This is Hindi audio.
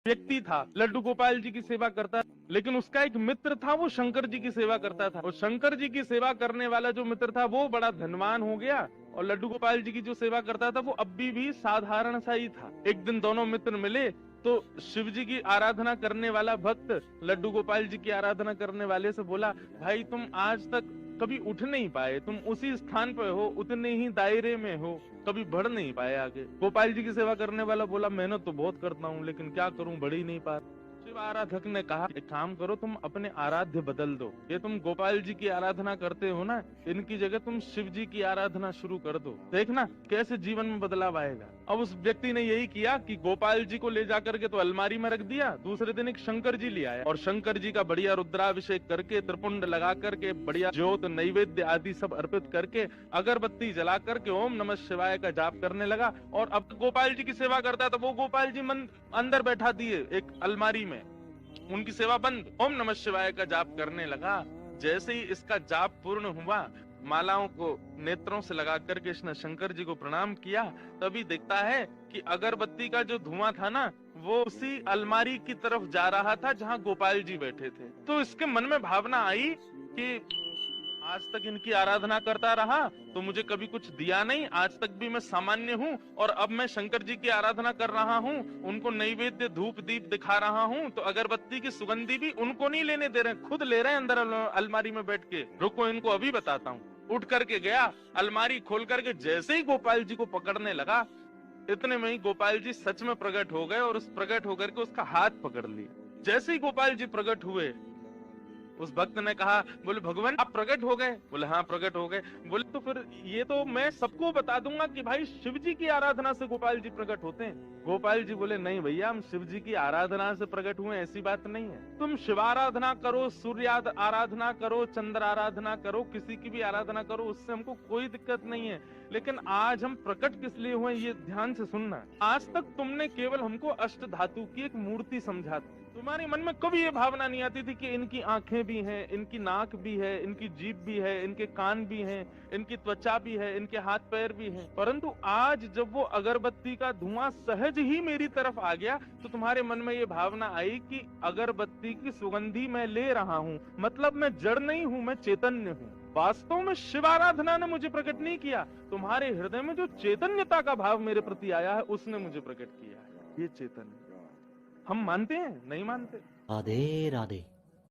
व्यक्ति था, लड्डू गोपाल जी की सेवा करता, लेकिन उसका एक मित्र था, वो शंकर जी की सेवा करता था। और शंकर जी की सेवा करने वाला जो मित्र था वो बड़ा धनवान हो गया, और लड्डू गोपाल जी की जो सेवा करता था वो अभी भी साधारण सा ही था। एक दिन दोनों मित्र मिले तो शिव जी की आराधना करने वाला भक्त लड्डू गोपाल जी की आराधना करने वाले से बोला, भाई तुम आज तक कभी उठ नहीं पाए, तुम उसी स्थान पे हो, उतने ही दायरे में हो, कभी बढ़ नहीं पाए आगे। गोपाल जी की सेवा करने वाला बोला, मेहनत तो बहुत करता हूँ लेकिन क्या करूं, बढ़ ही नहीं पा। शिव आराधक ने कहा, एक काम करो, तुम अपने आराध्य बदल दो। ये तुम गोपाल जी की आराधना करते हो ना, इनकी जगह तुम शिव जी की आराधना शुरू कर दो, देखना कैसे जीवन में बदलाव आएगा। अब उस व्यक्ति ने यही किया कि गोपाल जी को ले जाकर के तो अलमारी में रख दिया, दूसरे दिन एक शंकर जी ले आया और शंकर जी का बढ़िया रुद्राभिषेक करके, त्रिपुंड लगा करके, बढ़िया ज्योत नैवेद्य आदि सब अर्पित करके, अगरबत्ती जला करके ओम नमः शिवाय का जाप करने लगा। और अब गोपाल जी की सेवा करता था, वो गोपाल जी अंदर बैठा दिए एक अलमारी में, उनकी सेवा बंद, ओम नमः शिवाय का जाप करने लगा। जैसे ही इसका जाप पूर्ण हुआ, मालाओं को नेत्रों से लगा करके इसने शंकर जी को प्रणाम किया, तभी देखता है कि अगरबत्ती का जो धुआं था ना, वो उसी अलमारी की तरफ जा रहा था जहां गोपाल जी बैठे थे। तो इसके मन में भावना आई कि आज तक इनकी आराधना करता रहा तो मुझे कभी कुछ दिया नहीं, आज तक भी मैं सामान्य हूँ, और अब मैं शंकर जी की आराधना कर रहा हूँ, उनको नैवेद्य धूप दीप दिखा रहा हूँ, तो अगरबत्ती की सुगंधी भी उनको नहीं लेने दे रहे, खुद ले रहे हैं अंदर अलमारी में बैठ के। रुको इनको अभी बताता हूँ। उठ करके गया, अलमारी खोल करके जैसे ही गोपाल जी को पकड़ने लगा, इतने में ही गोपाल जी सच में प्रकट हो गए और उस प्रकट होकर के उसका हाथ पकड़ लिया। जैसे ही गोपाल जी प्रकट हुए, उस भक्त ने कहा, बोले भगवान आप प्रकट हो गए? बोले हाँ प्रकट हो गए। बोले तो फिर ये तो मैं सबको बता दूंगा कि भाई शिव जी की आराधना से गोपाल जी प्रकट होते हैं। गोपाल जी बोले, नहीं भैया, हम शिव जी की आराधना से प्रकट हुए, ऐसी बात नहीं है। तुम शिव आराधना करो, सूर्य आराधना करो, चंद्र आराधना करो, किसी की भी आराधना करो, उससे हमको कोई दिक्कत नहीं है, लेकिन आज हम प्रकट किस लिए हुए ये ध्यान से सुनना। आज तक तुमने केवल हमको अष्ट धातु की एक मूर्ति समझा, तुम्हारे मन में कभी ये भावना नहीं आती थी कि इनकी आंखें भी हैं, इनकी नाक भी है, इनकी जीभ भी है, इनके कान भी हैं, इनकी त्वचा भी है, इनके हाथ पैर भी हैं। परंतु आज जब वो अगरबत्ती का धुआं सहज ही मेरी तरफ आ गया, तो तुम्हारे मन में ये भावना आई कि अगरबत्ती की सुगंधी मैं ले रहा हूँ, मतलब मैं जड़ नहीं हूँ, मैं चैतन्य हूँ। वास्तव में शिव आराधना ने मुझे प्रकट नहीं किया, तुम्हारे हृदय में जो चैतन्यता का भाव मेरे प्रति आया है उसने मुझे प्रकट किया है। ये चैतन्य हम मानते हैं, नहीं मानते। राधे राधे।